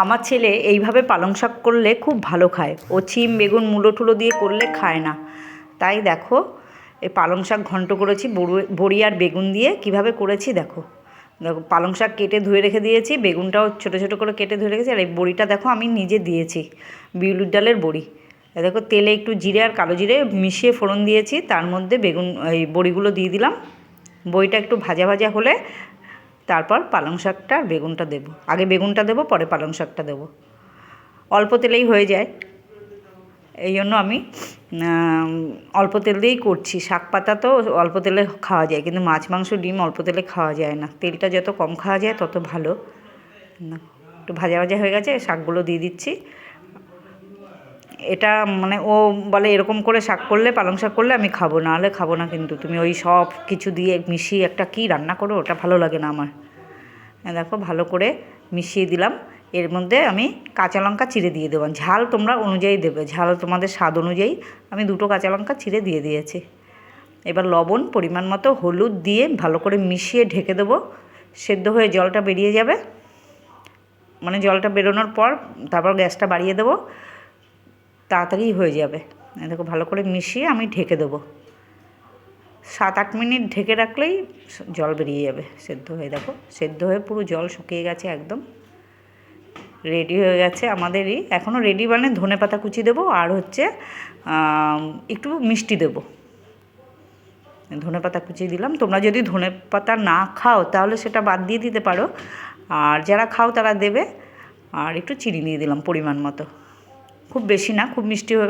আমার ছেলে এইভাবে পালং শাক করলে খুব ভালো খায়। ও শিম বেগুন মূলো টুলো দিয়ে করলে খায় না। তাই দেখো এই পালং শাক ঘন্ট করেছি বড়ি আর বেগুন দিয়ে, কিভাবে করেছি দেখো। দেখো পালং শাক কেটে ধুয়ে রেখে দিয়েছি, বেগুনটাও ছোটো ছোটো করে কেটে ধুয়ে রেখেছি, আর এই বড়িটা দেখো আমি নিজে দিয়েছি, বিউলির ডালের বড়ি। দেখো তেলে একটু জিরে আর কালো জিরে মিশিয়ে ফোড়ন দিয়েছি, তার মধ্যে এই বড়িগুলো দিয়ে দিলাম। বড়িটা একটু ভাজা ভাজা হলে তারপর পালং শাকটা আর বেগুনটা দেবো। আগে বেগুনটা দেবো, পরে পালং শাকটা দেবো। অল্প তেলেই হয়ে যায়, এই জন্য আমি অল্প তেল দিয়েই করছি। শাক পাতা তো অল্প তেলে খাওয়া যায়, কিন্তু মাছ মাংস ডিম অল্প তেলে খাওয়া যায় না। তেলটা যত কম খাওয়া যায় তত ভালো। একটু ভাজা ভাজা হয়ে গেছে, শাকগুলো দিয়ে দিচ্ছি। এটা মানে ও বলে এরকম করে শাক করলে, পালং শাক করলে আমি খাবো, নাহলে খাবো না। কিন্তু তুমি ওই সব কিছু দিয়ে মিশিয়ে একটা কী রান্না করো, ওটা ভালো লাগে না আমার। দেখো ভালো করে মিশিয়ে দিলাম। এর মধ্যে আমি কাঁচা লঙ্কা চিড়ে দিয়ে দেবো। ঝাল তোমরা অনুযায়ী দেবে, ঝাল তোমাদের স্বাদ অনুযায়ী। আমি 2টো কাঁচা লঙ্কা চিড়ে দিয়ে দিয়েছি। এবার লবণ পরিমাণ মতো, হলুদ দিয়ে ভালো করে মিশিয়ে ঢেকে দেবো। সেদ্ধ হয়ে জলটা বেরিয়ে যাবে, মানে জলটা বেরোনোর পর তারপর গ্যাসটা বাড়িয়ে দেবো, তাড়াতাড়ি হয়ে যাবে। দেখো ভালো করে মিশিয়ে আমি ঢেকে দেবো। 7-8 মিনিট ঢেকে রাখলেই জল বেরিয়ে যাবে, সেদ্ধ হয়ে। দেখো সেদ্ধ হয়ে পুরো জল শুকিয়ে গেছে, একদম রেডি হয়ে গেছে আমাদেরই। এখনও রেডি, মানে ধনেপাতা কুচি দেবো আর হচ্ছে একটু মিষ্টি দেবো। ধনেপাতা কুচি দিলাম। তোমরা যদি ধনেপাতা না খাও তাহলে সেটা বাদ দিয়ে দিতে পারো, আর যারা খাও তারা দেবে। আর একটু চিনি দিয়ে দিলাম পরিমাণ মতো, খুব বেশি না, খুব মিষ্টি হয়ে